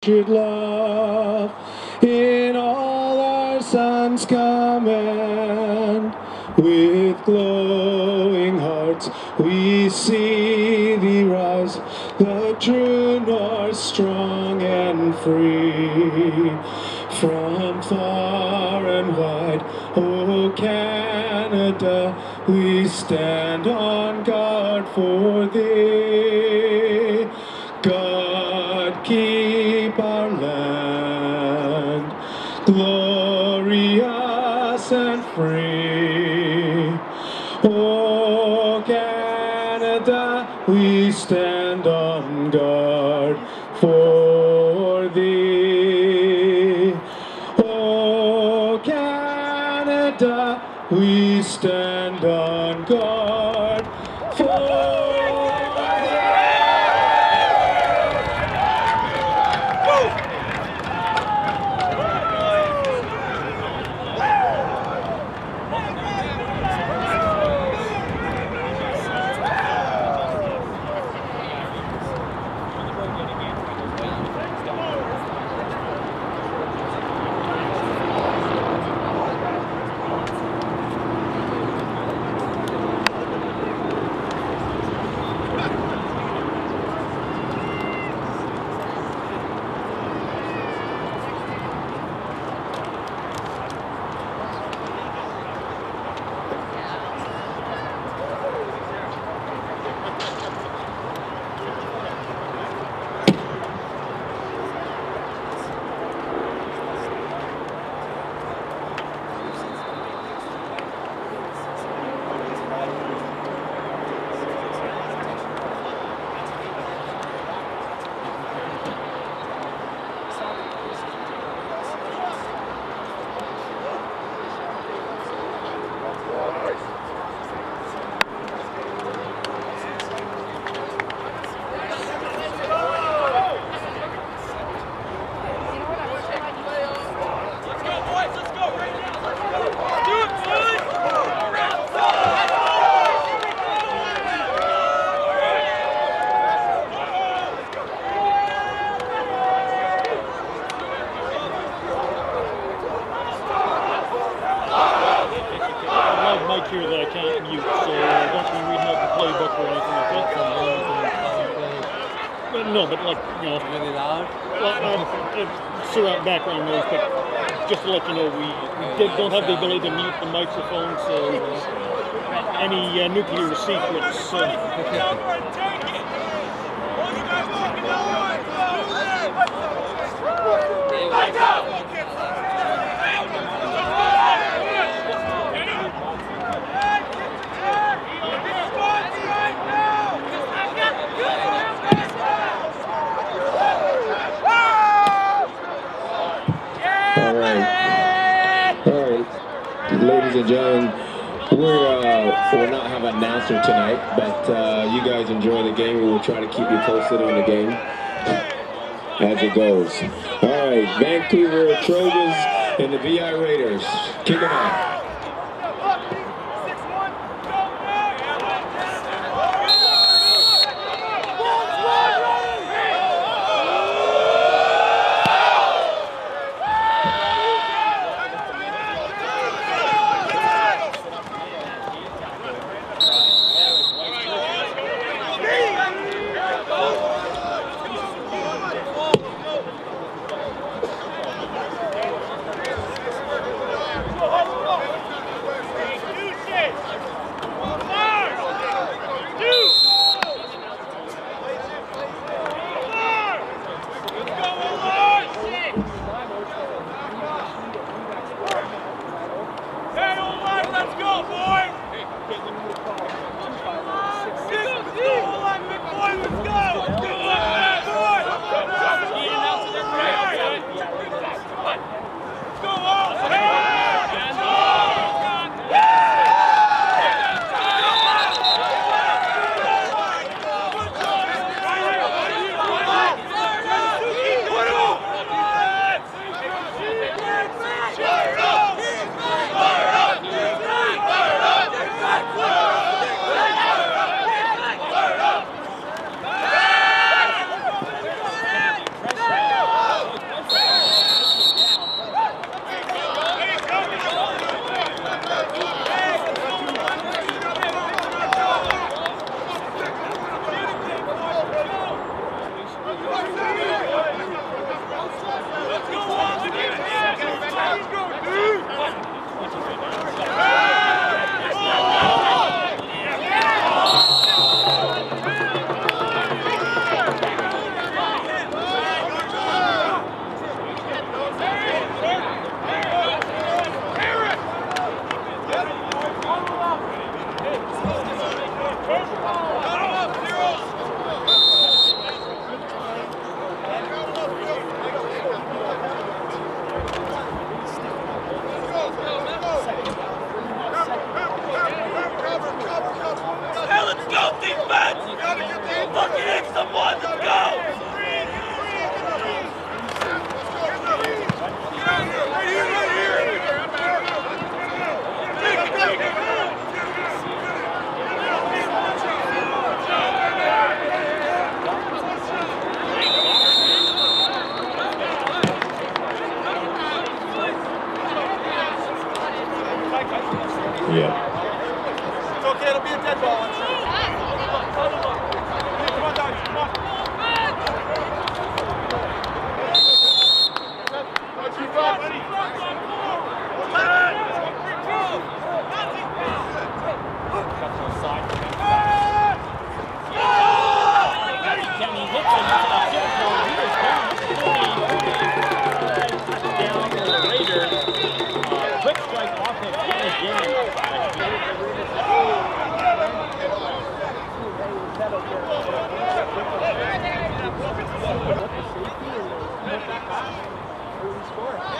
should love in all our sons command. With glowing hearts we see thee rise, the true north, strong and free. From far and wide, O Canada, we stand on guard for thee. God keep our land glorious and free. O Canada, we stand on guard for thee. O Canada, we stand on guard for thee. Here that I can't mute, so don't be reading out the playbook or anything like that. No, but like, you know, really loud? Well, surround background noise, but just to let you know, we don't have the ability to mute the microphone, so any nuclear secrets. All right, ladies and gentlemen, we'll not have an announcer tonight, but you guys enjoy the game. We will try to keep you posted on the game as it goes. All right, Vancouver Trojans and the VI Raiders, kick them out.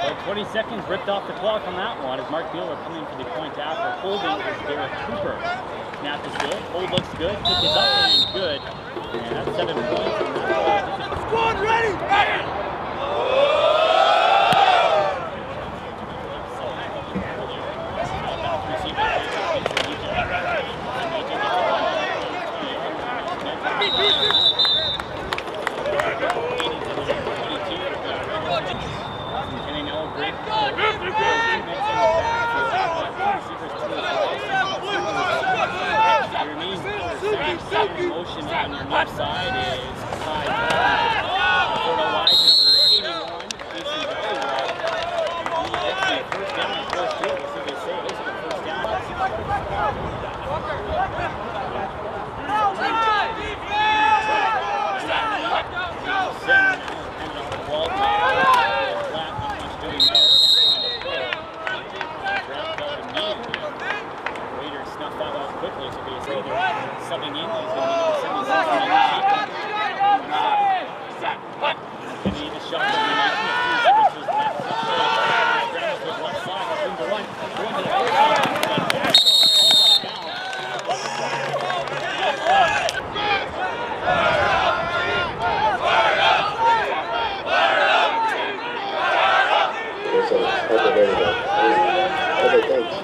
So 20 seconds ripped off the clock on that one as Mark Beeler coming for the point after holding is Derek Cooper. Snap is good, hold looks good, kick is up and good. And that's 7 points. Squad ready! Motion on your left side is Ty for the wide number 81, Jason Bellywell. First down and first field. We'll see what they say. This is the first down. Quickly, so basically they're subbing in. He's going to be number 76 and he just shot from the 19 to 3 seconds. Ground with left side. Room to run. Going to the other side. Okay, there we go. Okay, thanks.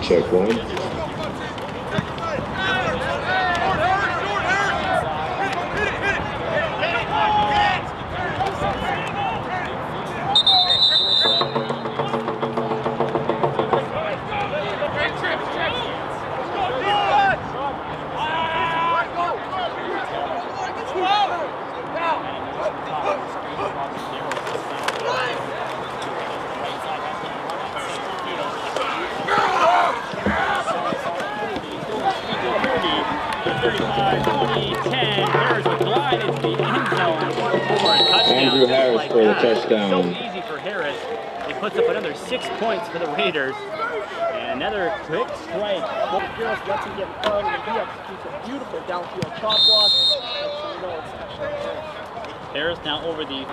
Check one. Andrew Harris for the touchdown. So easy for Harris. He puts up another 6 points for the Raiders. And another quick strike. Harris lets him get in front, and he executes a beautiful downfield chop block. Harris now over the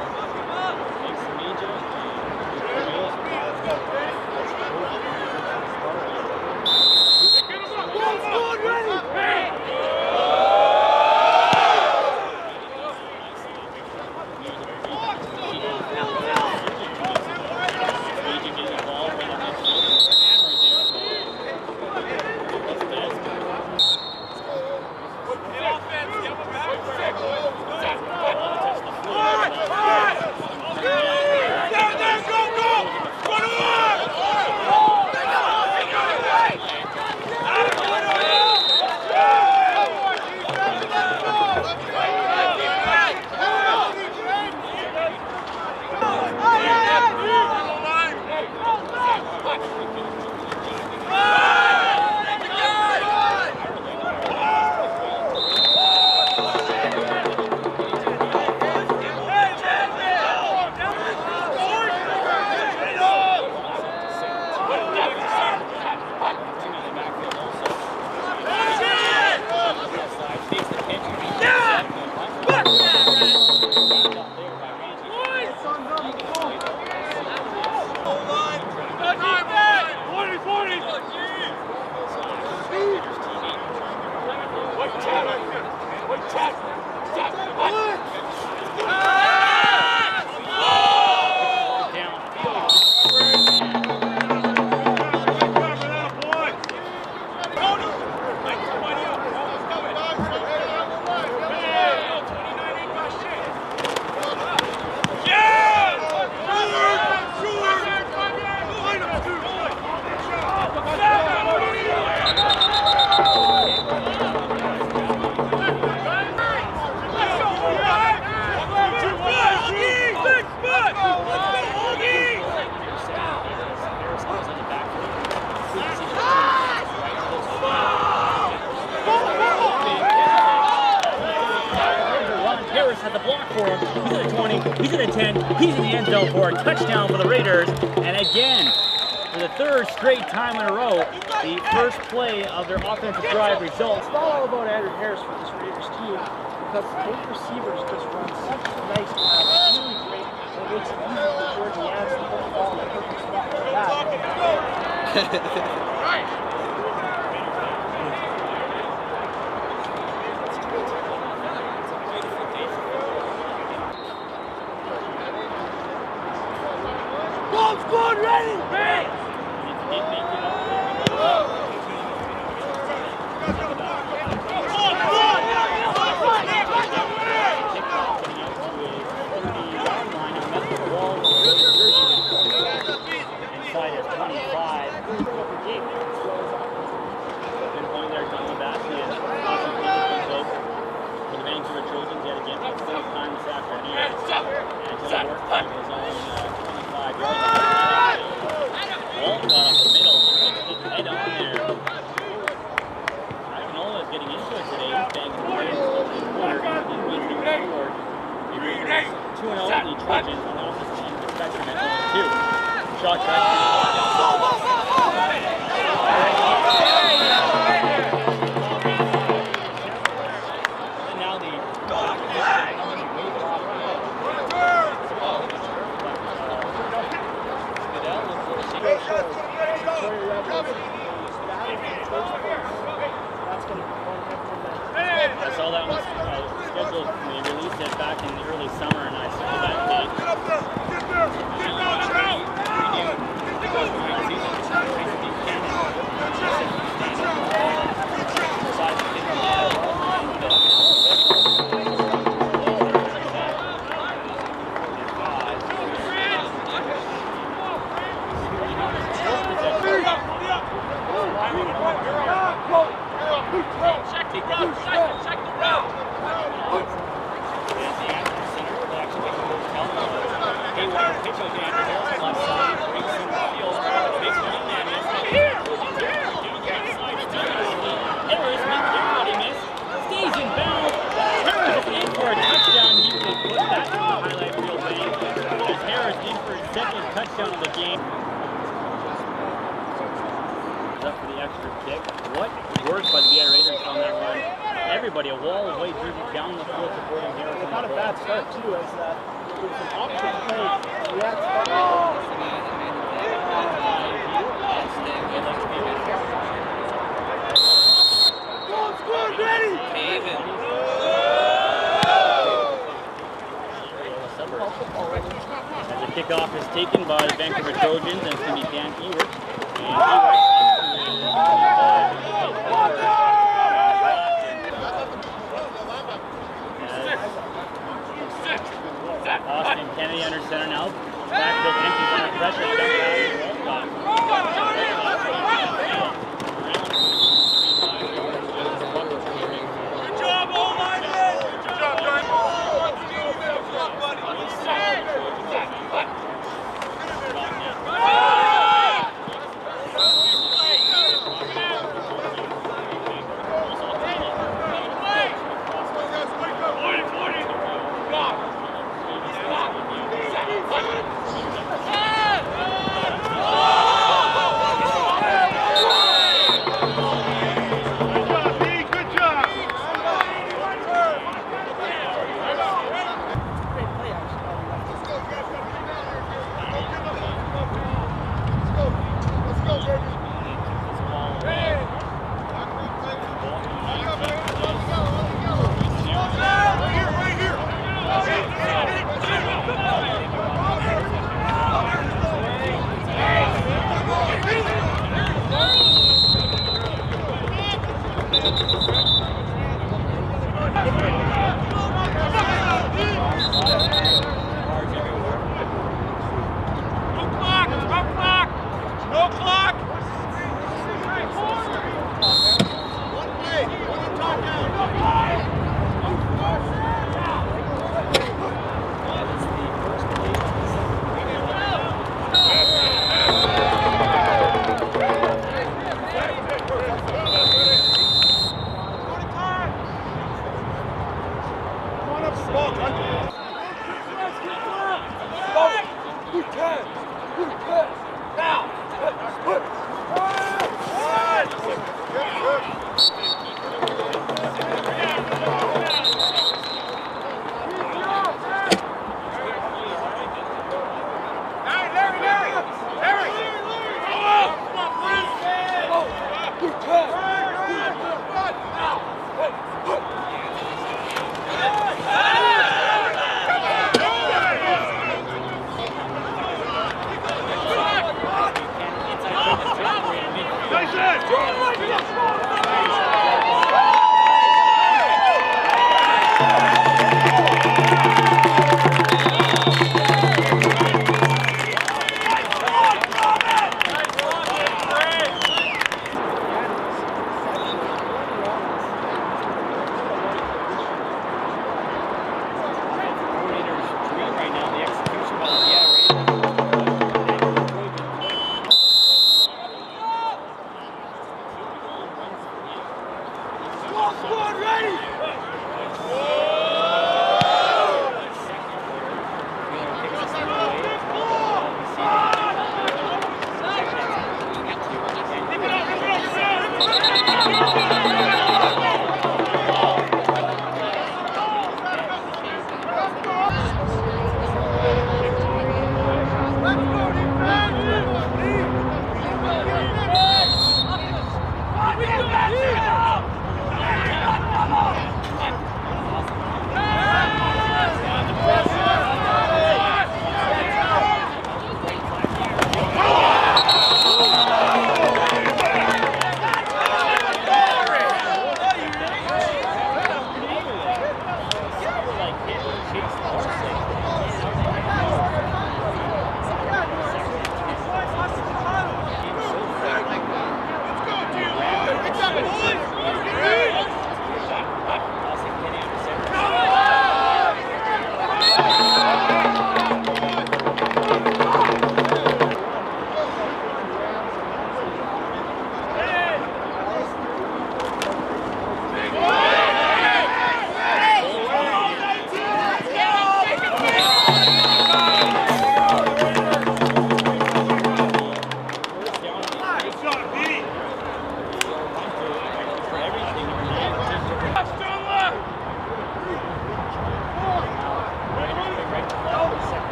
for a touchdown for the Raiders. And again, for the third straight time in a row, the first play of their offensive drive results. It's not all about Andrew Harris for this Raiders team, because both receivers just run such a nice pass. It's really great. And it makes it easy for Jordan Yance to put the ball in the perfect spot like that. Squad ready! Ready! Inside is 25. Good point there, John Labassi and Austin Peterson comes out for the Vancouver Trojans yet again for the fourth time this afternoon. And he'll work from his own 25 yards. Walt got up the middle, head on there. Agnola is getting into it today. He's banging the Raiders over the corner. He's waiting to forward. The Raiders 2-0, the Trojans on the opposite end of the spectrum at 1-2. Shot track. Now the I saw that was scheduled. They released it back in the early summer, and I saw that date. Touchdown of the game. Up for the extra kick. What work by the Raiders on that run? Everybody, a wall of weight driven down the field supporting Harris. It's not a bad start too, as it was an option play. We had Squad ready! As the kickoff is taken by the Vancouver Trojans, and it's going to be Dan Ewert. Austin Kennedy under center now. Backfield empty under pressure. Good job, all linemen! Good job, John! Good job, buddy! Nice!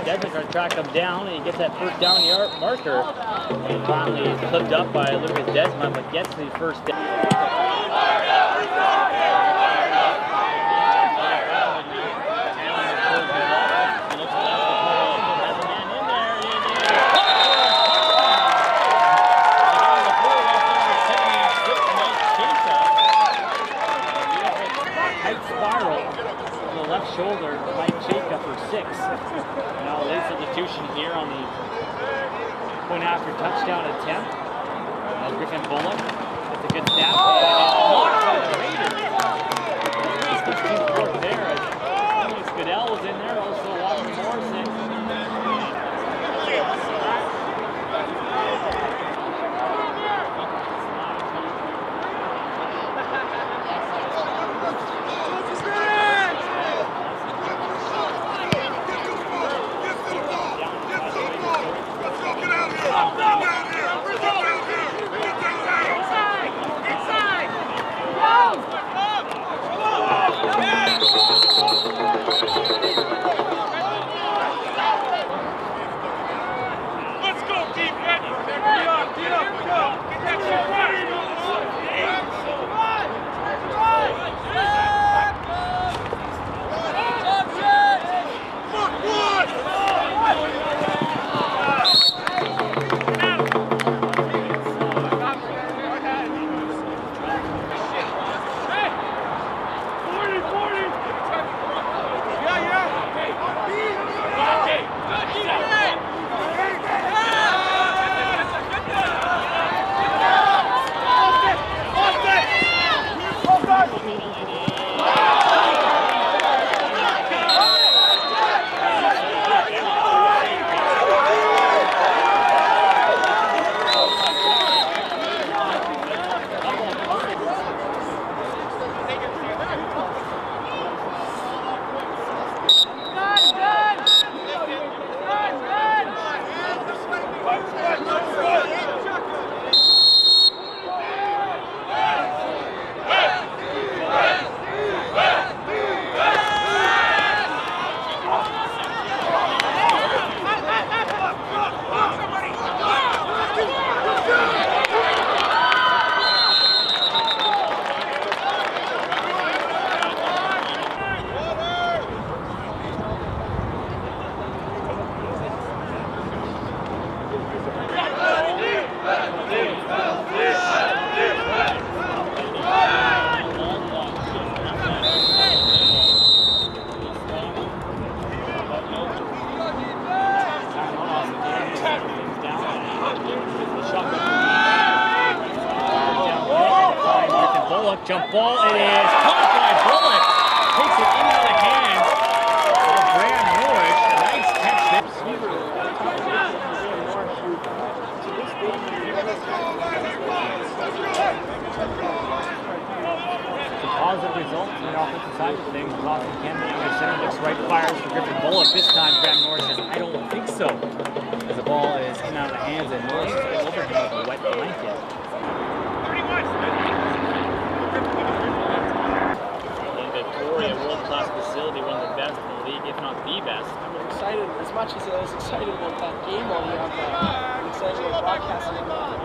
Desmond track him down, and he gets that first down yard marker. And finally he's clipped up by a little bit Desmond, but gets the first down. Shoulder might shake up for 6. Now late substitution here on the point after touchdown attempt. Griffin Bullock gets a good snap. Blocked by the Raiders. There as Goodell was in there, also Walker Morrison. Jump ball, it is caught by Bullock. Takes it into the hands of Graham Norris. A nice catch there. Some positive results on the offensive side of things. Austin Kennedy on the center looks right, fires for Griffin Bullock. This time, Graham Norris says, I don't think so. As the ball is coming out of the hands, and Norris is over him with a wet blanket. A world-class facility, one of the best in the league, if not the best. I'm excited, as much as I was excited about that game all year, I'm excited about broadcasting on that.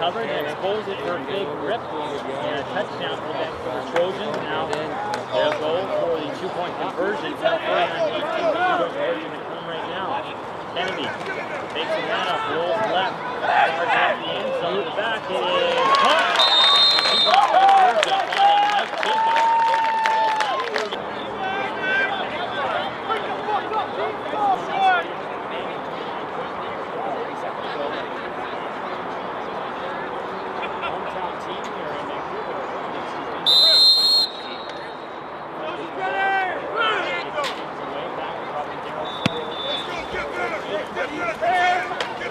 Covered and exposed it for a big rip and a touchdown for the Trojans. Now they'll go for the 2-point conversion. Now 49-18, the 2-point conversion to come right now. Kennedy makes a run up, rolls left, starts at the end zone to the back. It is caught.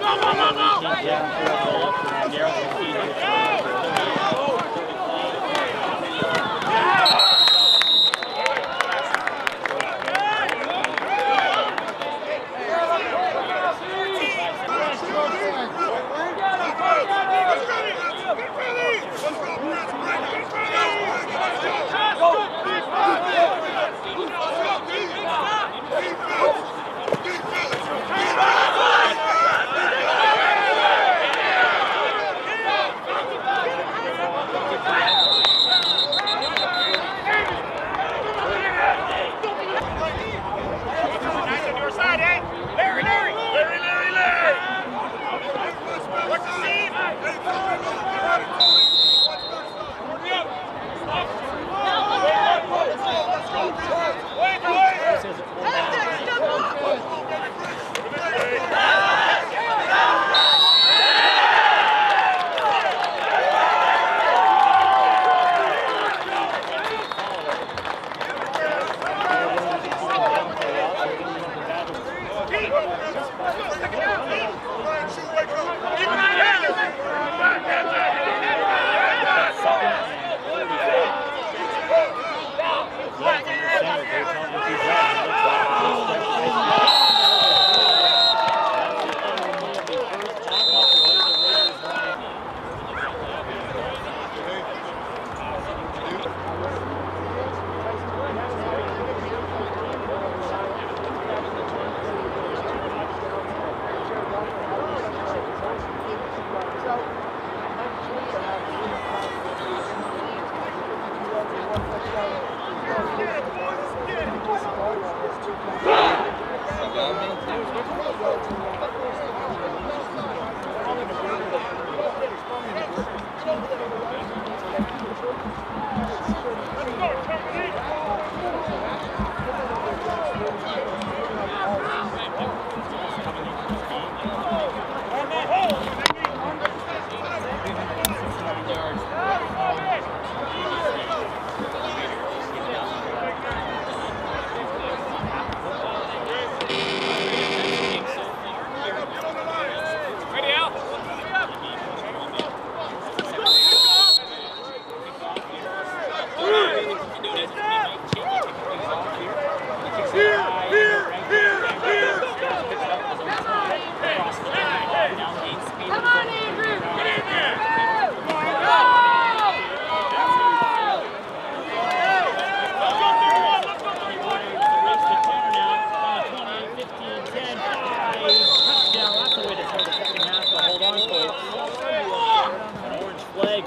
2-point conversion, finding Mike Jacobs.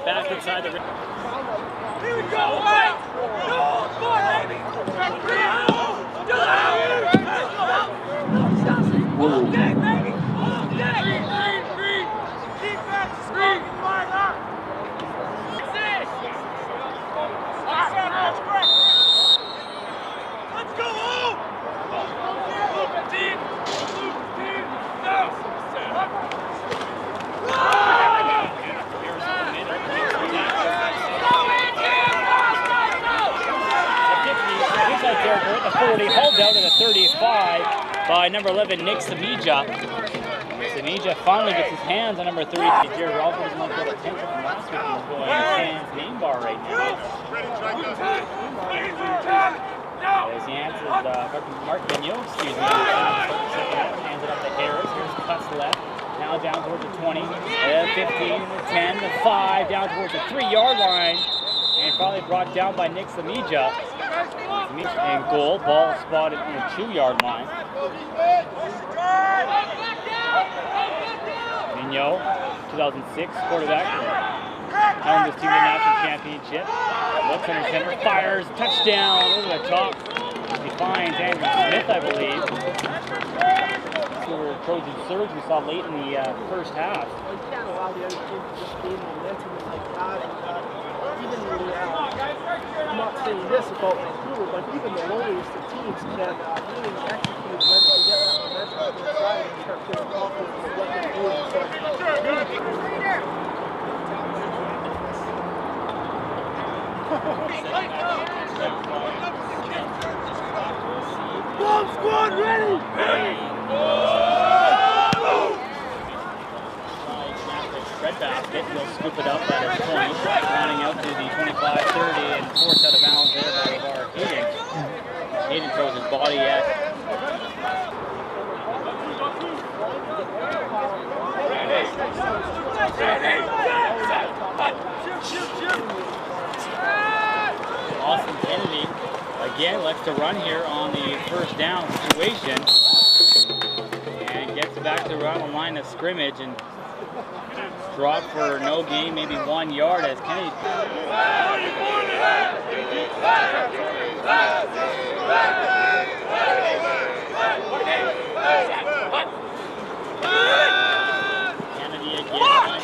Back inside the ring. Here we go, right? No, go, baby! All day, baby! All day! Green! Defense is green! Line up! Six! Let's go home! Loop deep! No! The 40, hauled down to the 35 by number 11, Nick Samija. Samija finally gets his hands on number 30. Jared Ralph doesn't want to get attention from last week. He's going Sam's name bar right now. As he answers, Mark Vigneault, excuse me, hands it up to Harris. Here's cuts left. Now down towards the 20, 15, the 10, the 5, down towards the 3-yard line. And finally brought down by Nick Samija. And goal, ball spotted in the 2-yard line. Vigneault, 2006 quarterback, helmed this team to the national championship. Looks under center, fires, touchdown over the top. He finds Andrew Smith, I believe. For Trojan surge we saw late in the first half. You can't allow the other team to just gain momentum like that. Even I'm not saying this about Vancouver, but even the lowest of teams can really execute when they get that momentum on their side and start feeling confident in what they're doing. Bomb squad ready! Red basket, he'll scoop it up at his point, running out to the 25-30 and forced out of bounds there by LeVar Hayden. Hayden throws his body at Austin Kennedy. Again, likes to run here on the first down situation and gets back to around the line of scrimmage and drop for no gain, maybe 1 yard as Kennedy. Kennedy again.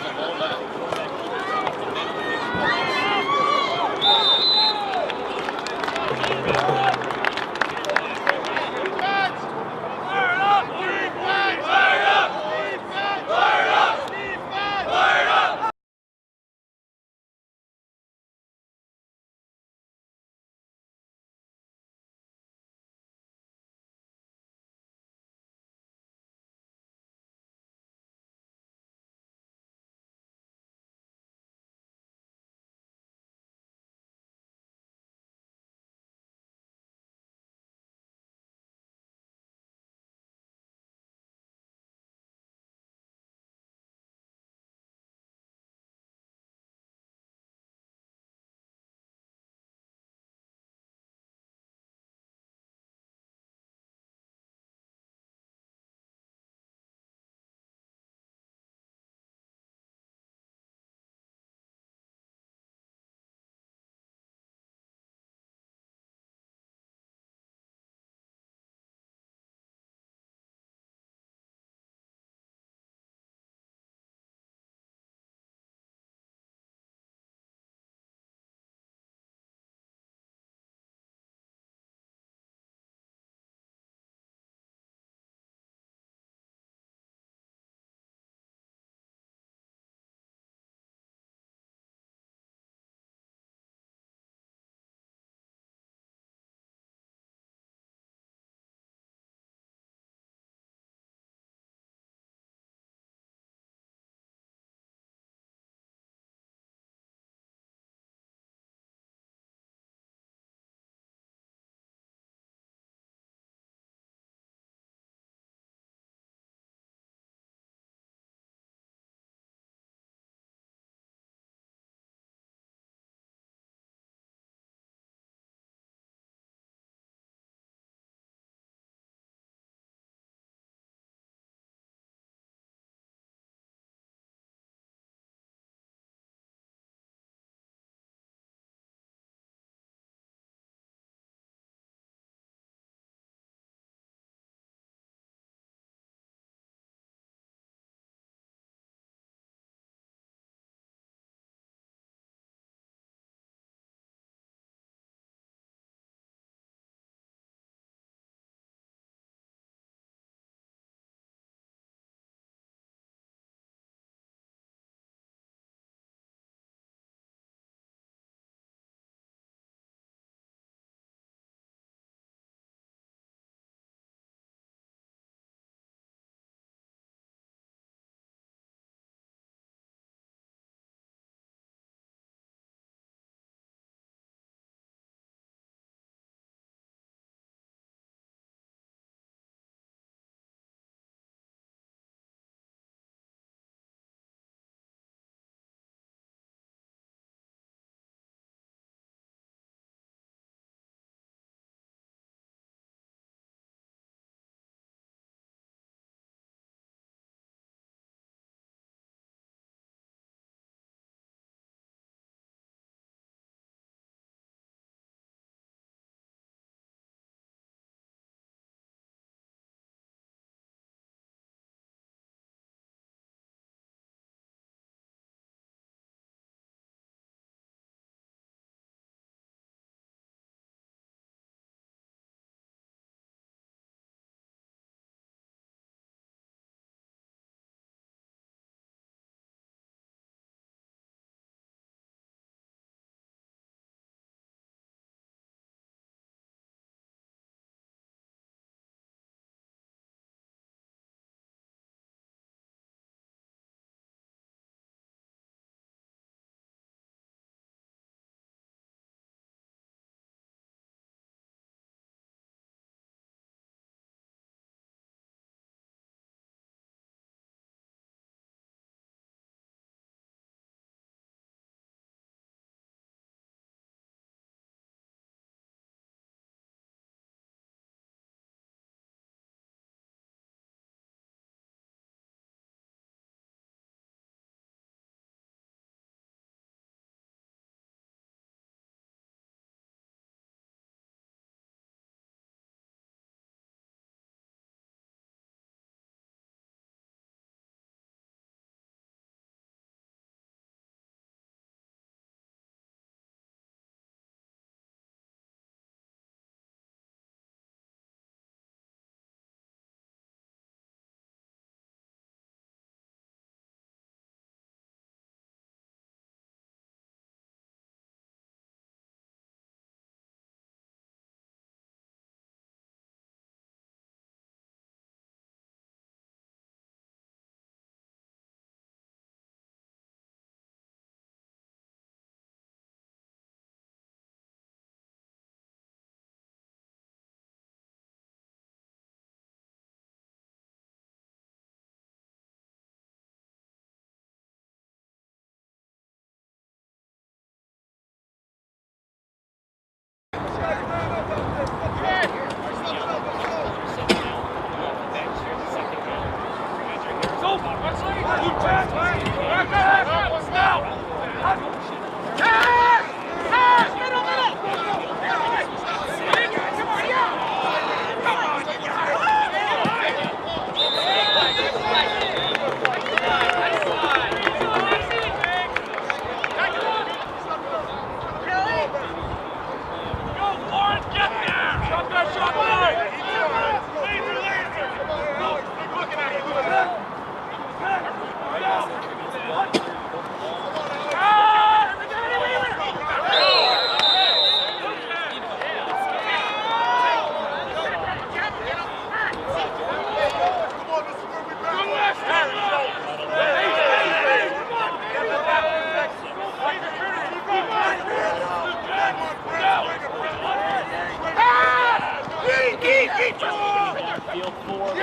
Field 4.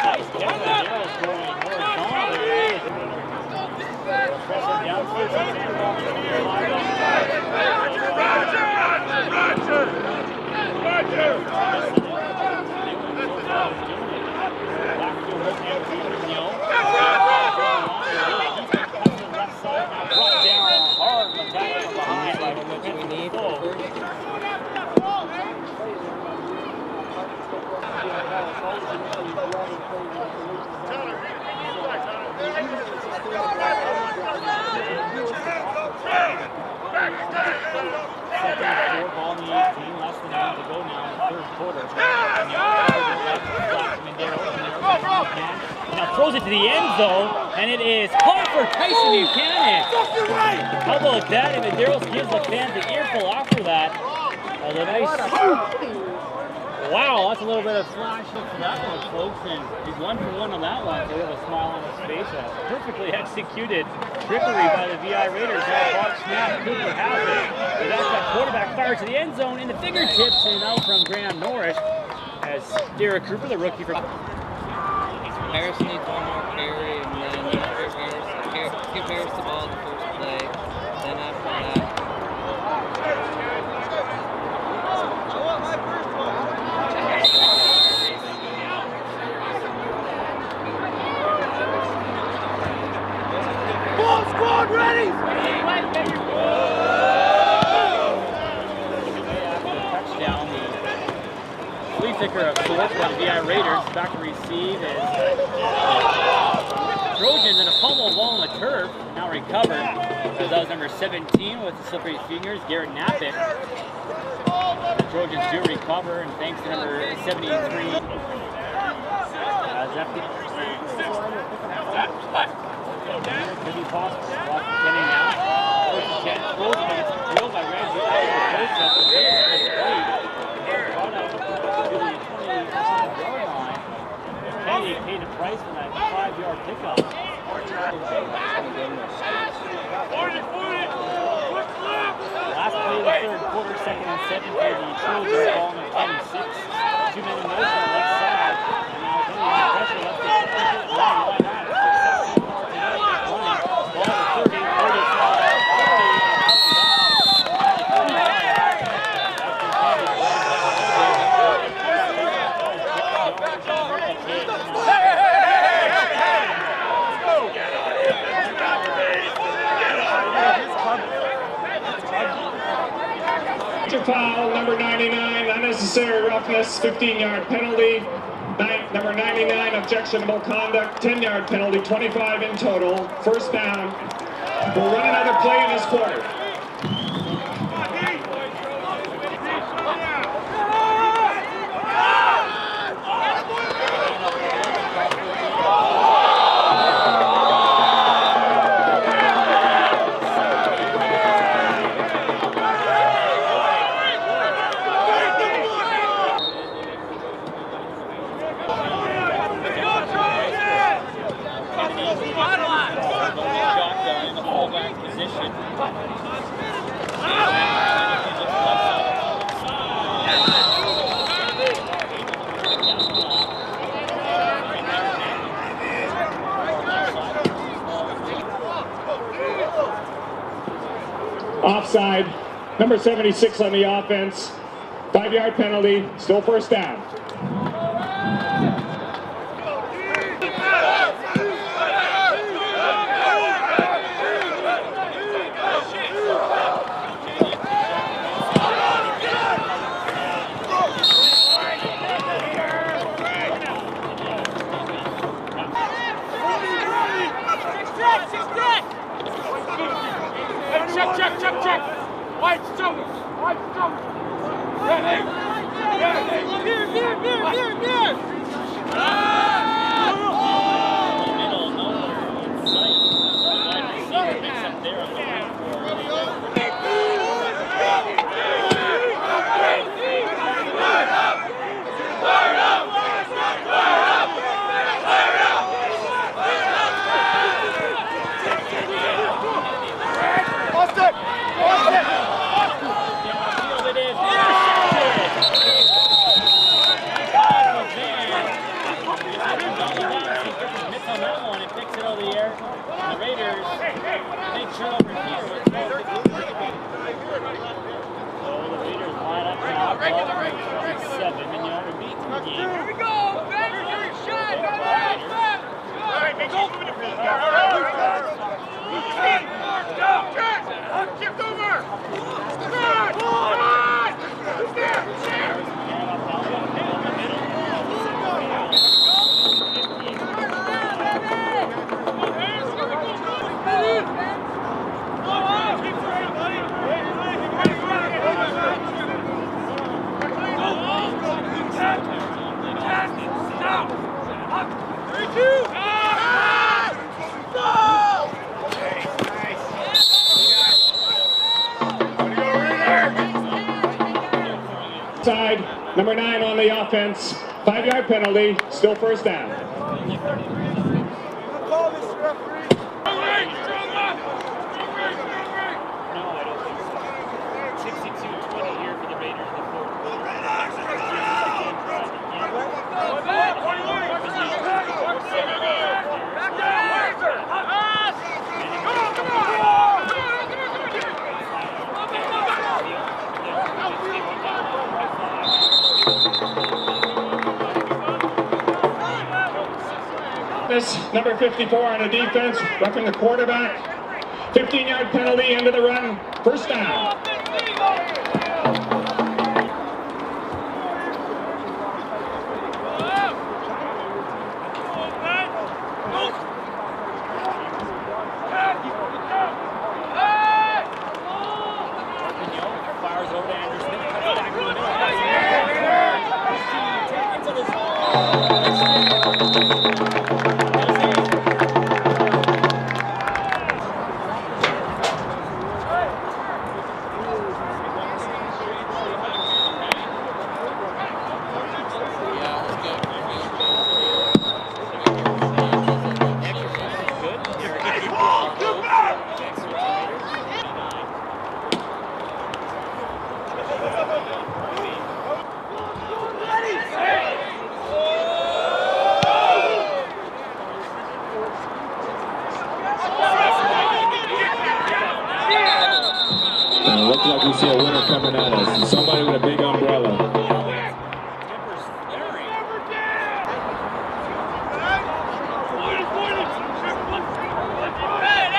Nice catch by Darrell's going horizontally. Pressure downfield. Ball in the 18, less than a minute to go now in the third quarter. Now throws it to the end zone, and it is caught for Tyson Buchanan. How about that? And Medeiros gives the fans an earful after that. That was a nice. Wow, that's a little bit of flash for that one, folks. And he's 1 for 1 on that one, so we have a smile on his face. Perfectly executed trickery by the VI Raiders. Now Bob snap, Cooper has it. But that's that quarterback fires to the end zone in the fingertips and out from Graham Norris as Derek Cooper, the rookie from. Harris needs one more carry, and then give Harris the ball the first play. Then after that. Ball squad ready! Touchdown, the flea ticker of sorts by the VI Raiders. Back to receive is Trojans and a fumble ball on the turf. Now recovered. That was number 17 with the slippery fingers, Garrett Knappett. The Trojans do recover, and thanks to number 73. Could be possible. Getting now. First and 10. Throws, but it's drilled by Reggie. Kenny paid a price for that 5-yard pickup. Last play of the third quarter, 2nd and 7 for the Trojans, ball on the 26. 2 men in motion on the left side. And now Kenny under pressure left to line out. Foul, number 99, unnecessary roughness, 15-yard penalty. Number 99, objectionable conduct, 10-yard penalty, 25 in total. First down. We'll run another play in this quarter. Offside, number 76 on the offense, 5-yard penalty, still first down. Mitts on that one, it picks it out of the air. And the Raiders, big turnover here with 12 to So the Raiders line up now, ball for 27, and you haven't beaten the game. Here we go! Raiders, shot! All right, make sure you move the feet. Go! Shift over! Run! Side, number 9 on the offense. 5-yard penalty, still first down. Number 54 on the defense, roughing the quarterback. 15-yard penalty, end of the run, first down. Fires over to Anderson, cuts back to the middle. Looks like we see a winner coming at us. Somebody with a big umbrella. Hey!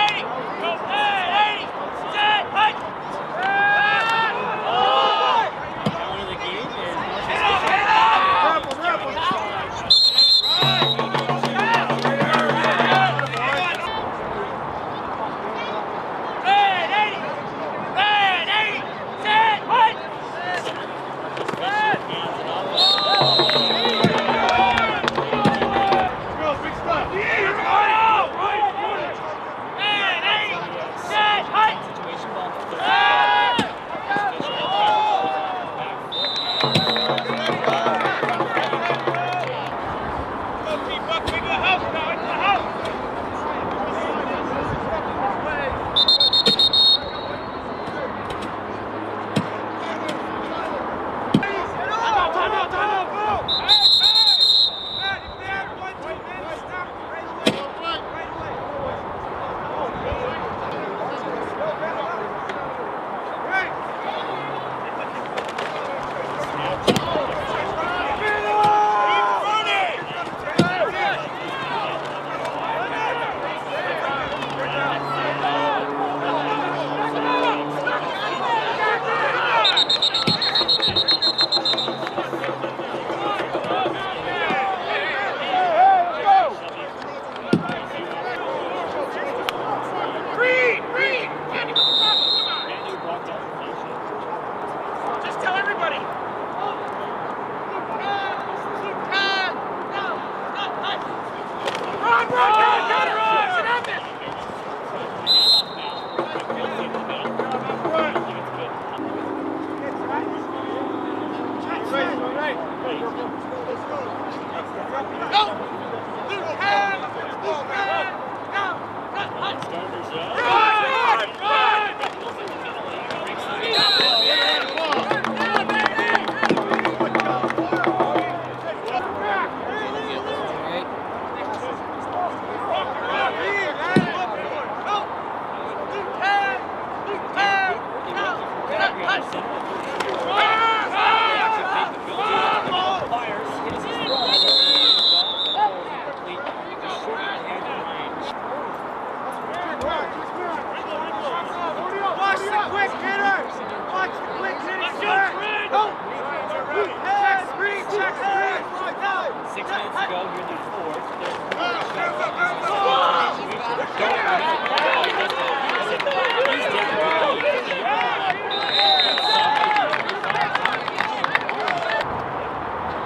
minutes to go here in the fourth.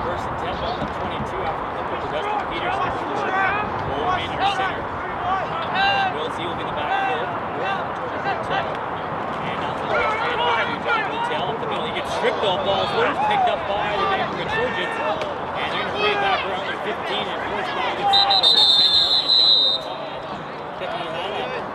First and 10 ball at 22 after the pitch. Dustin Peterson will remain our center. Will Z will be in the backfield. And out to the left hand off to John Hotel up the middle. He gets stripped off balls loose, picked up by the Vancouver Trojans. And they're going to play it back around their 15 and force back inside over 10 yards and down. Picking that up was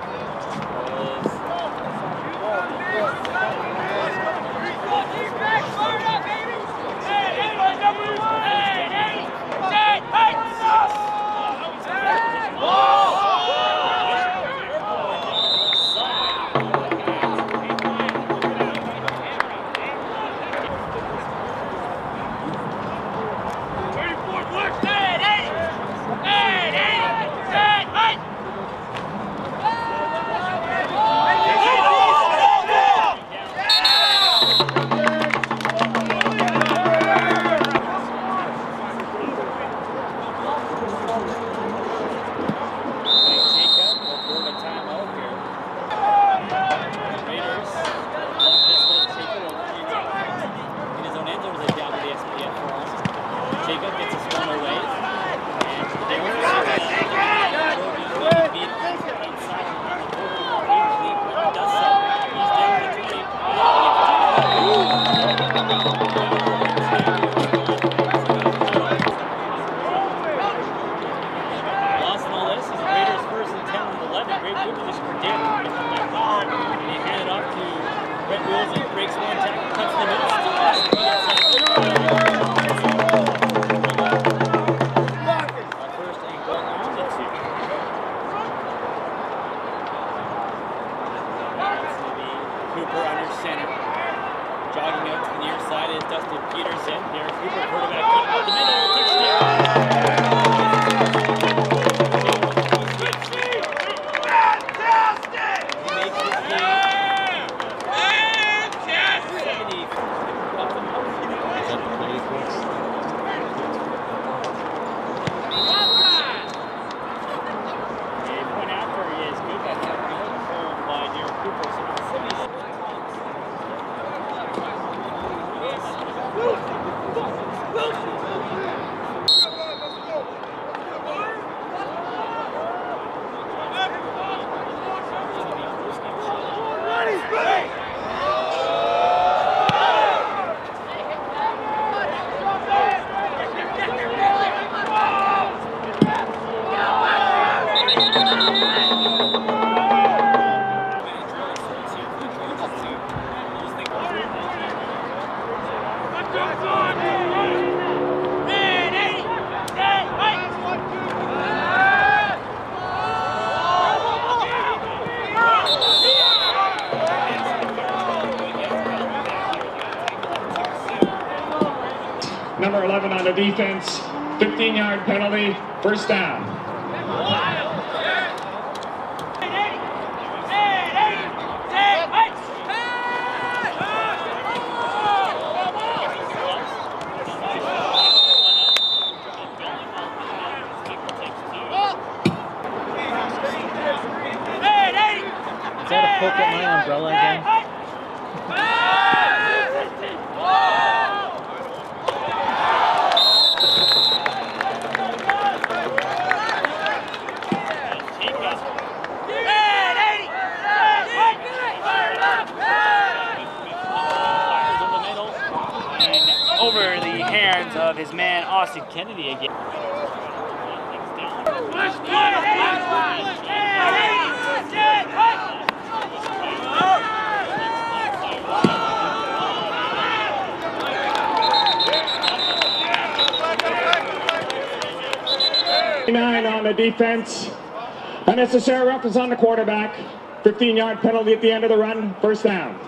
Number 11 on the defense, 15-yard penalty, first down. Is that a poke at my umbrella again? Over the hands of his man Austin Kennedy again. On the defense, unnecessary roughness on the quarterback, 15-yard penalty at the end of the run, first down.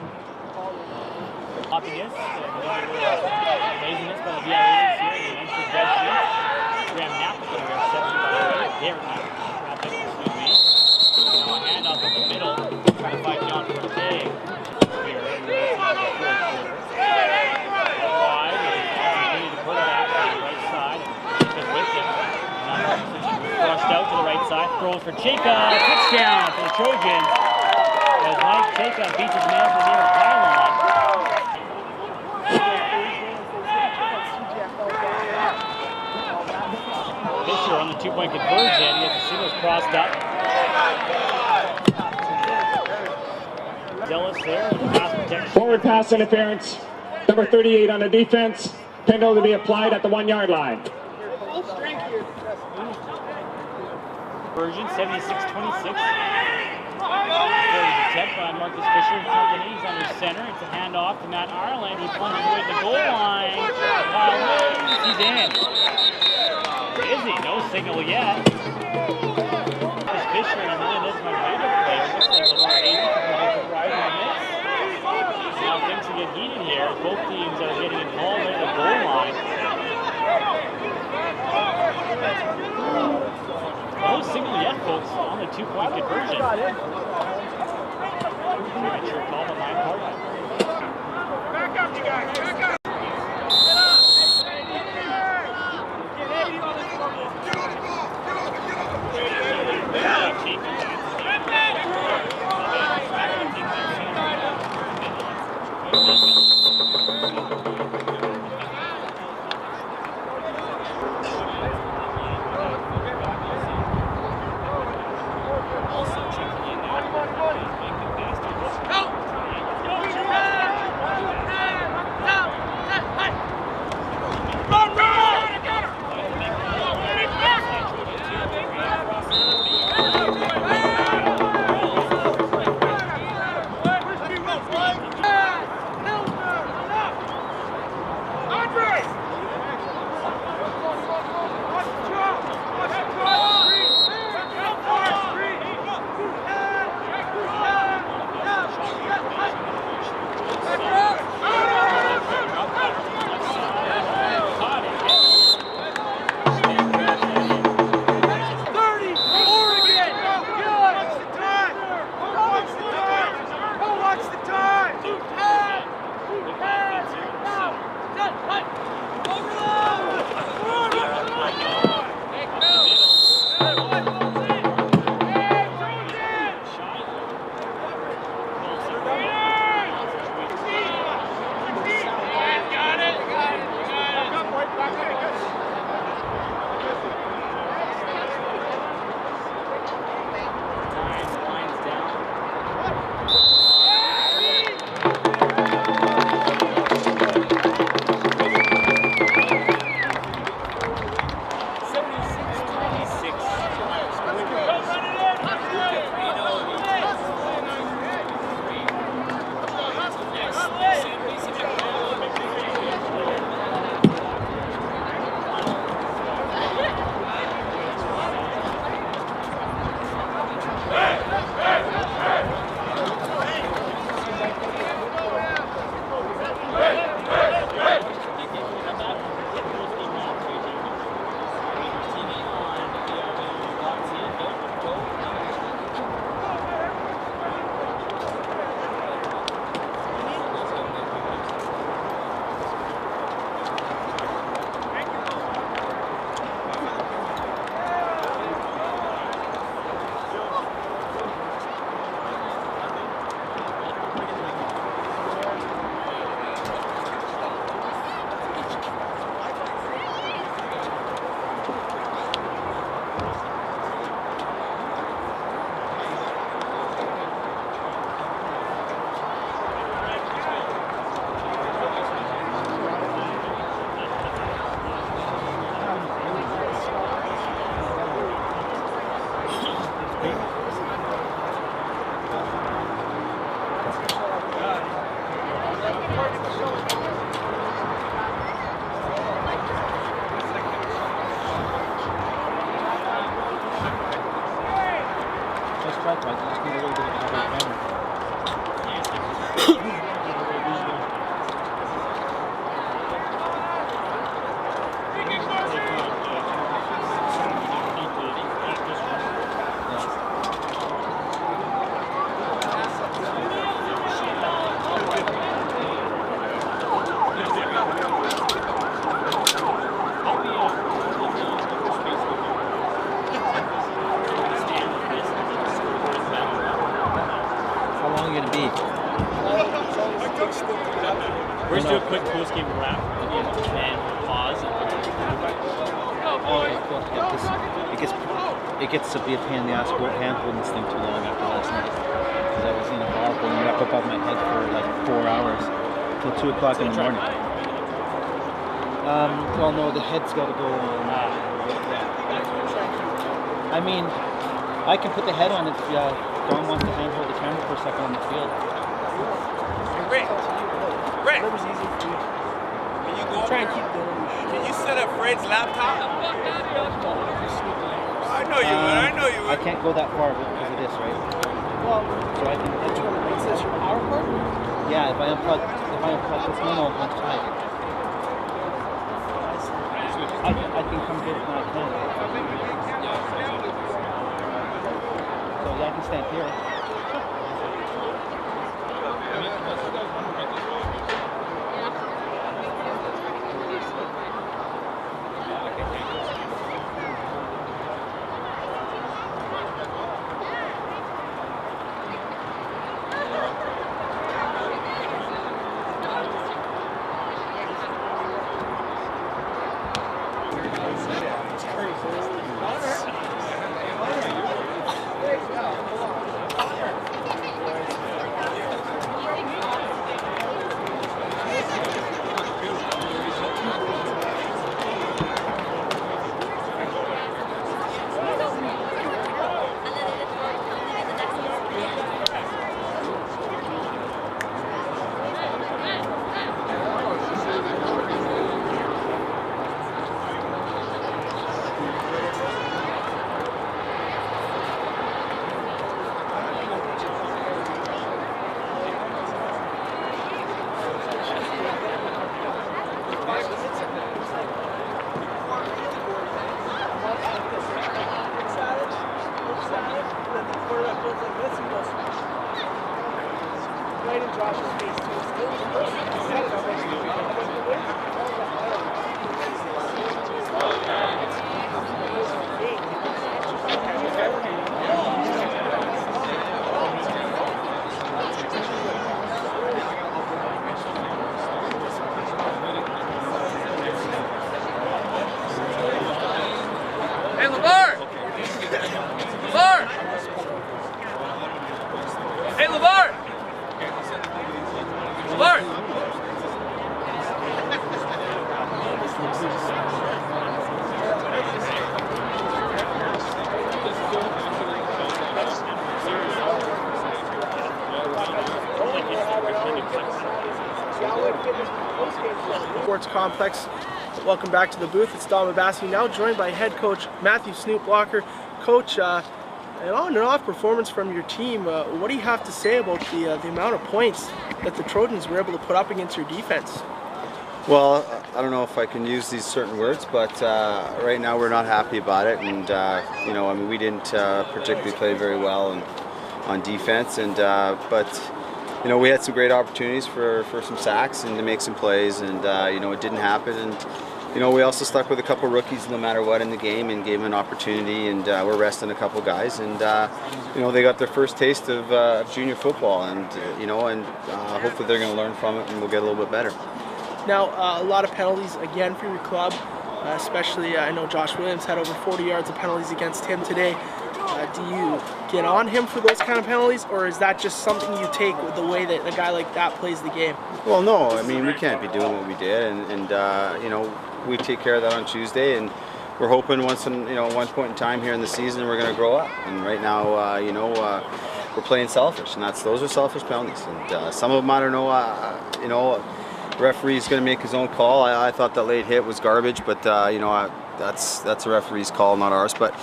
Laziness by the VIA here, and the judge Graham Knapp is going to interception by Derek Knapp. Now a handoff in the middle, trying to find John Forte here. Wide, and the quarterback on the right side, with him. right side, throws for Jacob, touchdown for the Trojans. As Mike Jacob beats his man to the near pylon. Fisher on the 2-point conversion, he gets the signals crossed up. Zealous there with the pass protection. Forward pass interference. Number 38 on the defense. Penalty to be applied at the 1-yard line. Conversion 76-26. Attempt by Marcus Fisher and company. He's under center. It's a handoff to Matt Ireland. He plunges away the goal line. Kyle Williams, he's in. Is he? No signal yet. Marcus Fisher and Hernandez, my favorite player. Looks like LeVar Avery from the right on this. Now things will get heated here. Both teams are getting involved at the goal line. No signal yet, folks, on the 2-point conversion. Sure call on my part. Back up, you guys. Back up. We're just do a quick post-game wrap and pause. Okay, cool. Yeah, it gets to be a pain in the ass hand holding this thing too long after last night. Because I was in a bar holding it up above my head for like 4 hours till 2 o'clock in the morning. Well, no, the head's got to go on. I mean, I can put the head on if Don wants to handhold the camera for a second on the field. Rick, Whatever's easy for you. can you go Try and over? keep going. Can you set up Fred's laptop? I know you would. I know you I would. can't go that far because of this, right? Well, So I can. is this your power cord? Yeah, if I unplug this, no, I'm tight. I can come get it when I can. So yeah, I can stand here. Right in Josh's face too. Hey, LeVar! LeVar! Hey, LeVar! LeVar! Sports Complex. Welcome back to the booth. It's Don Mabassi, now joined by head coach Matthew Snoop Blocker. Coach, an on and off performance from your team. What do you have to say about the amount of points that the Trojans were able to put up against your defense? Well, I don't know if I can use these certain words, but right now we're not happy about it, and you know, I mean, we didn't particularly play very well on defense, and but you know, we had some great opportunities for some sacks and to make some plays, and you know, it didn't happen, and you know, we also stuck with a couple rookies no matter what in the game and gave them an opportunity, and we're resting a couple guys, and you know, they got their first taste of junior football, and you know, and hopefully they're going to learn from it and we'll get a little bit better. Now, a lot of penalties again for your club, especially I know Josh Williams had over 40 yards of penalties against him today. Do you get on him for those kind of penalties, or is that just something you take with the way that a guy like that plays the game? Well, no, I mean, we can't be doing what we did, and you know, we take care of that on Tuesday, and we're hoping one point in time here in the season we're going to grow up. And right now, you know, we're playing selfish, and those are selfish penalties, and some of them, I don't know, you know, the referee's going to make his own call. I thought that late hit was garbage, but you know, that's a referee's call, not ours. But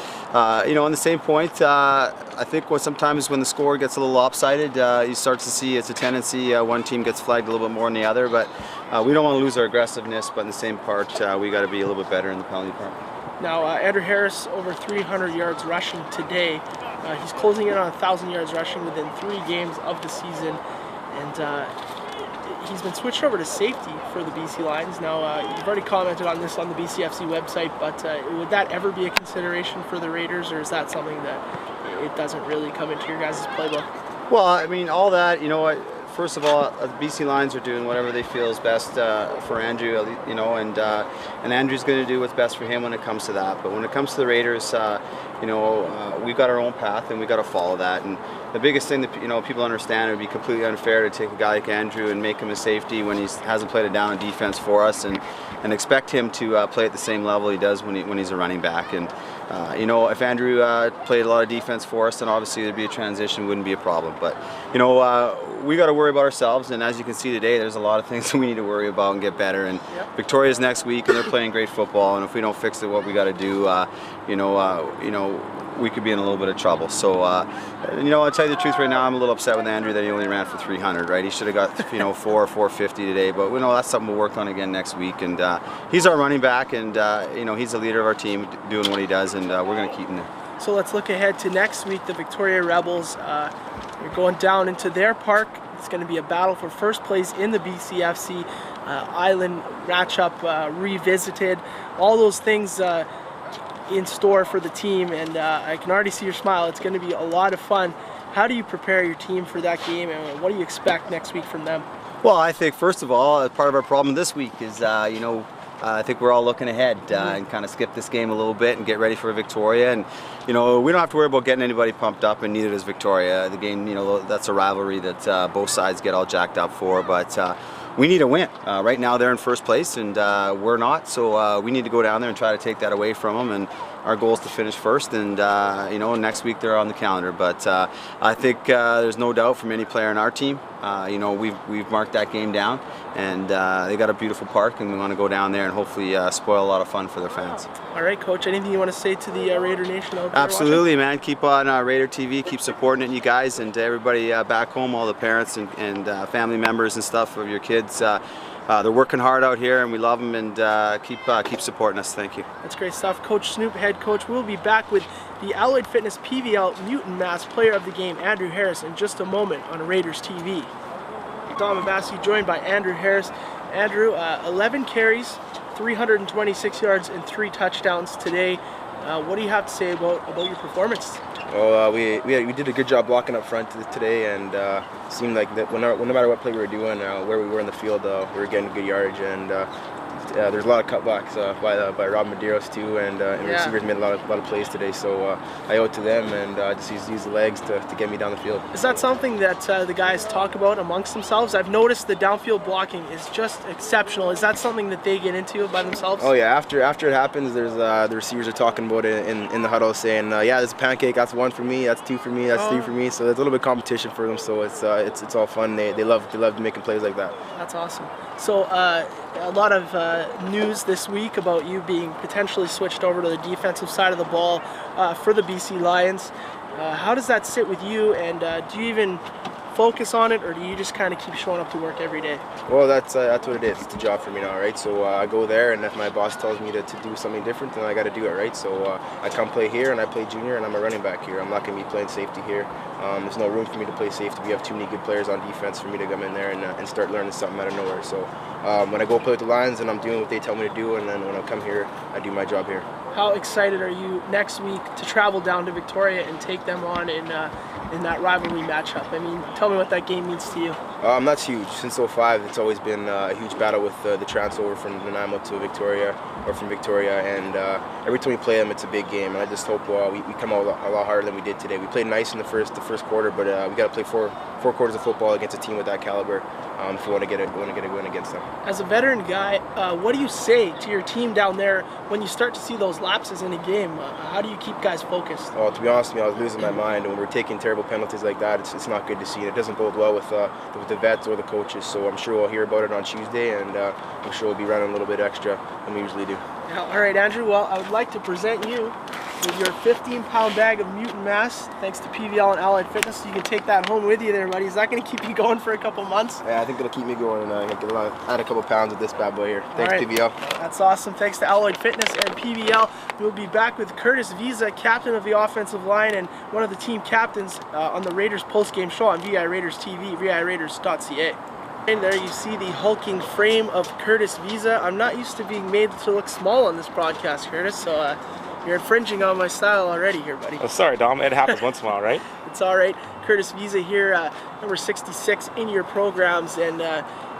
you know, on the same point, I think sometimes when the score gets a little lopsided, you start to see it's a tendency one team gets flagged a little bit more than the other. But we don't want to lose our aggressiveness. But in the same part, we got to be a little bit better in the penalty part. Now, Andrew Harris over 300 yards rushing today. He's closing in on 1,000 yards rushing within 3 games of the season, and he's been switched over to safety for the BC Lions. Now, you've already commented on this on the BCFC website, but would that ever be a consideration for the Raiders, or is that something that it doesn't really come into your guys' playbook? Well, I mean, all that, you know, first of all, the BC Lions are doing whatever they feel is best for Andrew, you know, and Andrew's going to do what's best for him when it comes to that. But when it comes to the Raiders, you know, we've got our own path and we've got to follow that. And the biggest thing that, you know, people understand, it would be completely unfair to take a guy like Andrew and make him a safety when he hasn't played it down in defense for us, and expect him to play at the same level he does when he's a running back. And you know, if Andrew played a lot of defense for us, then obviously there'd be a transition, wouldn't be a problem. But you know, we got to worry about ourselves, and as you can see today, there's a lot of things that we need to worry about and get better. And Victoria's next week, and they're playing great football. And if we don't fix it, what we got to do, you know, we could be in a little bit of trouble. So, you know, I'll tell you the truth right now, I'm a little upset with Andrew that he only ran for 300, right? He should have got, you know, 450 today, but we know that's something we'll work on again next week. And he's our running back, and, you know, he's the leader of our team doing what he does, and we're going to keep him there. So let's look ahead to next week. The Victoria Rebels are going down into their park. It's going to be a battle for first place in the BCFC Island matchup, revisited. All those things in store for the team, and I can already see your smile. It's going to be a lot of fun. How do you prepare your team for that game, and what do you expect next week from them? Well, I think first of all, part of our problem this week is, you know, I think we're all looking ahead and kind of skip this game a little bit and get ready for Victoria. And you know, we don't have to worry about getting anybody pumped up, and neither does Victoria. The game, you know, that's a rivalry that both sides get all jacked up for. But we need a win. Right now they're in first place, and we're not. So we need to go down there and try to take that away from them. And our goal is to finish first, and you know, next week they're on the calendar. But I think there's no doubt from any player in our team. You know, we've marked that game down, and they got a beautiful park, and we want to go down there and hopefully spoil a lot of fun for their fans. All right, Coach. Anything you want to say to the Raider Nation out there? Absolutely, man. Keep on Raider TV. Keep supporting it, you guys, and to everybody back home, all the parents and family members and stuff of your kids. They're working hard out here, and we love them, and keep supporting us. Thank you. That's great stuff. Coach Snoop, head coach. We'll be back with the Allied Fitness PVL Newton Mass Player of the Game, Andrew Harris, in just a moment on Raiders TV. Dom Abbasi joined by Andrew Harris. Andrew, 11 carries, 326 yards, and 3 touchdowns today. What do you have to say about your performance? Well, we did a good job blocking up front today, and seemed like that no matter what play we were doing, where we were in the field, we were getting good yardage, and there's a lot of cutbacks by Rob Medeiros too, and the receivers made a lot of plays today. So I owe it to them, and just use the legs to get me down the field. Is that something that the guys talk about amongst themselves? I've noticed the downfield blocking is just exceptional. Is that something that they get into by themselves? Oh yeah, after it happens, there's the receivers are talking about it in the huddle, saying, yeah, there's a pancake. That's 1 for me. That's 2 for me. That's 3 for me. So there's a little bit of competition for them. So it's all fun. They love making plays like that. That's awesome. So a lot of news this week about you being potentially switched over to the defensive side of the ball for the BC Lions. How does that sit with you, and do you even focus on it, or do you just kind of keep showing up to work every day? Well, that's what it is. It's a job for me now, right? So I go there, and if my boss tells me to do something different, then I got to do it, right? So I come play here, and I play junior, and I'm a running back here. I'm not going to be playing safety here. There's no room for me to play safety. We have too many good players on defense for me to come in there and start learning something out of nowhere. So when I go play with the Lions, and I'm doing what they tell me to do, and then when I come here, I do my job here. How excited are you next week to travel down to Victoria and take them on in that rivalry matchup? I mean, tell me what that game means to you. That's huge. Since 2005, it's always been a huge battle with the transfer from Nanaimo to Victoria, or from Victoria, and every time we play them, it's a big game. And I just hope we come out a lot harder than we did today. We played nice in the first quarter, but we got to play four quarters of football against a team with that caliber if we want to get a win against them. As a veteran guy, what do you say to your team down there when you start to see those lapses in a game? How do you keep guys focused? Oh, to be honest with you, I was losing my mind. When we're taking terrible penalties like that, it's not good to see. It doesn't bode well with the vets or the coaches. So I'm sure we'll hear about it on Tuesday, and I'm sure we'll be running a little bit extra than we usually do. Yeah, all right, Andrew. Well, I would like to present you with your 15-pound bag of Newton Mass, thanks to PVL and Allied Fitness. So you can take that home with you there, buddy. Is that going to keep you going for a couple months? Yeah, I think it'll keep me going, and add a couple pounds of this bad boy here. Thanks, PVL. That's awesome. Thanks to Allied Fitness and PVL. We'll be back with Curtis Visa, captain of the offensive line and one of the team captains on the Raiders post-game show on VI Raiders TV, VIRaiders.ca. And there you see the hulking frame of Curtis Visa. I'm not used to being made to look small on this broadcast, Curtis, so You're infringing on my style already here, buddy. Oh, sorry, Dom. It happens once in a while, right? It's all right. Curtis Visa here, number 66 in your programs, and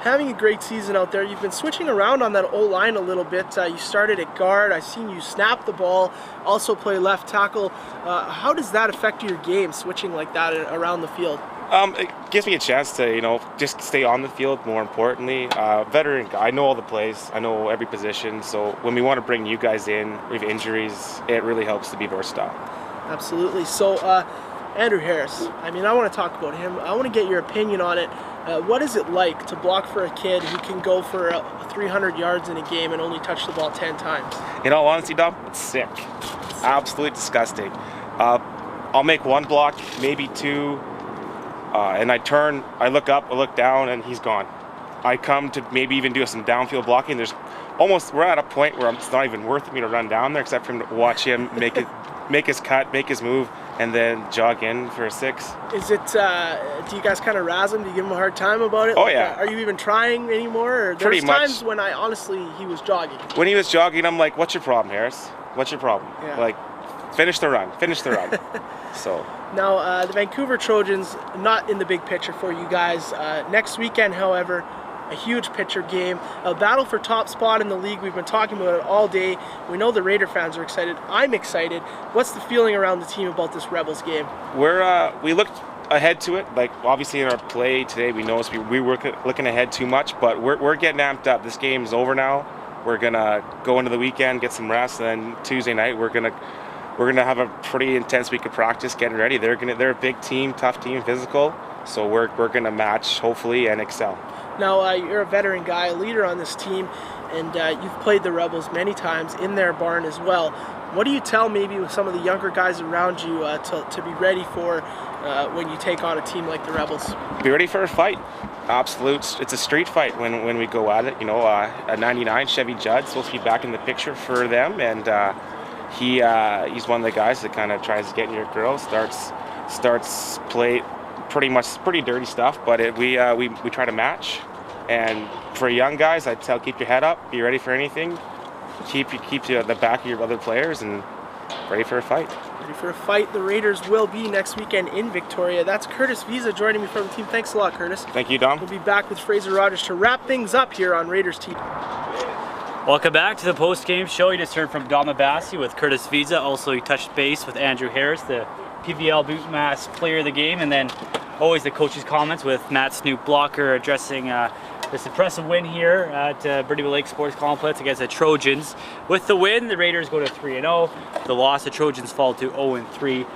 having a great season out there. You've been switching around on that O-line a little bit. You started at guard. I've seen you snap the ball, also play left tackle. How does that affect your game, switching like that around the field? It gives me a chance to, just stay on the field, more importantly. Veteran guy, I know all the plays, I know every position, so when we want to bring you guys in, we have injuries, it really helps to be versatile. Absolutely. So, Andrew Harris, I want to talk about him. I want to get your opinion on it. What is it like to block for a kid who can go for 300 yards in a game and only touch the ball 10 times? In all honesty, Dom, it's sick. Absolutely disgusting. I'll make one block, maybe two, and I turn, I look up, I look down, and he's gone. I come to maybe even do some downfield blocking. We're at a point where it's not even worth me to run down there, except for him to watch him make his cut, make his move, and then jog in for a 6. Is it, do you guys kind of razz him? Do you give him a hard time about it? Oh, yeah. Are you even trying anymore? Pretty much. There's times when he was jogging. When he was jogging, I'm like, what's your problem, Harris? What's your problem? Yeah. Like, finish the run. So. Now, the Vancouver Trojans, not in the big picture for you guys. Next weekend, however, a huge picture game, a battle for top spot in the league. We've been talking about it all day. We know the Raider fans are excited. I'm excited. What's the feeling around the team about this Rebels game? We looked ahead to it. Like, obviously in our play today, we noticed we were looking ahead too much, but we're getting amped up. This game's over now. We're gonna go into the weekend, get some rest, and then Tuesday night we're gonna have a pretty intense week of practice getting ready. They're a big team, tough team, physical. So we're gonna match, hopefully, and excel. Now, you're a veteran guy, a leader on this team, and you've played the Rebels many times in their barn as well. What do you tell maybe with some of the younger guys around you to be ready for when you take on a team like the Rebels? Be ready for a fight. It's a street fight when we go at it. A 99 Chevy Judd's supposed to be back in the picture for them, and he's one of the guys that kind of tries to get in your grill, starts play pretty dirty stuff, but we try to match. And for young guys, I'd tell keep your head up, be ready for anything, keep the back of your other players, and ready for a fight. Ready for a fight. The Raiders will be next weekend in Victoria. That's Curtis Visa joining me from the team. Thanks a lot, Curtis. Thank you, Dom. We'll be back with Fraser Rogers to wrap things up here on Raiders TV. Welcome back to the post-game show. You just heard from Dom Abbasi with Curtis Visa. Also, you touched base with Andrew Harris, the PVL Boot Mass player of the game, and then always the coach's comments with Matt Snoop Blocker addressing this impressive win here at Birdie Lake Sports Complex against the Trojans. With the win, the Raiders go to 3-0. The loss, the Trojans fall to 0-3.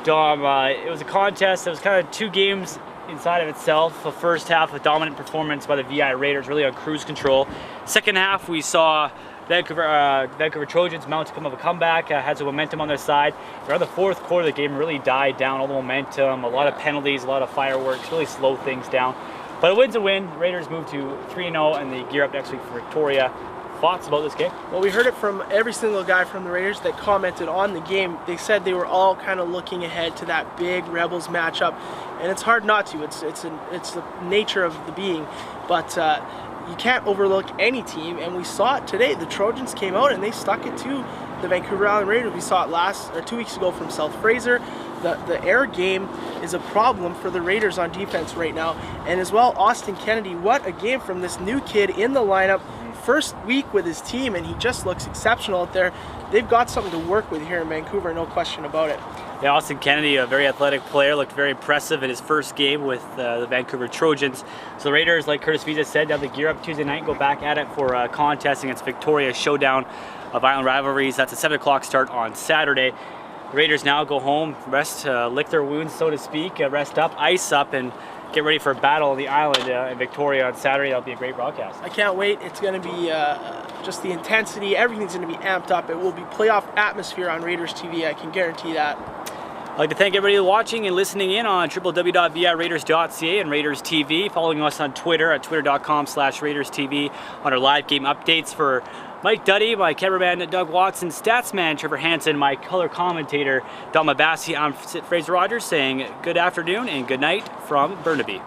Dom, it was a contest. It was kind of two games inside of itself. The first half, a dominant performance by the VI Raiders, really on cruise control. Second half, we saw Vancouver Trojans mount to come up a comeback, had some momentum on their side. Around the fourth quarter, the game really died down, all the momentum, a lot of penalties, a lot of fireworks, really slowed things down. But a win's a win. The Raiders move to 3-0 and they gear up next week for Victoria. Thoughts about this game? Well, we heard it from every single guy from the Raiders that commented on the game. They said they were all kind of looking ahead to that big Rebels matchup, and it's hard not to. It's the nature of the being, but you can't overlook any team, and we saw it today. The Trojans came out and they stuck it to the Vancouver Island Raiders. We saw it 2 weeks ago from South Fraser. The air game is a problem for the Raiders on defense right now, and as well Austin Kennedy. What a game from this new kid in the lineup. First week with his team, and he just looks exceptional out there. They've got something to work with here in Vancouver, no question about it. Yeah, Austin Kennedy, a very athletic player, looked very impressive in his first game with the Vancouver Trojans. So the Raiders, like Curtis Visa said, have to gear up Tuesday night, go back at it for a contest against Victoria, showdown of Island rivalries. That's a 7 o'clock start on Saturday. The Raiders now go home, rest, lick their wounds, so to speak, rest up, ice up, and get ready for a battle on the island in Victoria on Saturday. That'll be a great broadcast. I can't wait. It's going to be just the intensity. Everything's going to be amped up. It will be playoff atmosphere on Raiders TV. I can guarantee that. I'd like to thank everybody watching and listening in on www.viraiders.ca and Raiders TV. Following us on Twitter at twitter.com/Raiders TV on our live game updates. For Mike Duddy, my cameraman Doug Watson, statsman Trevor Hansen, my color commentator Dom Abbasi, I'm Fraser Rogers saying good afternoon and good night from Burnaby.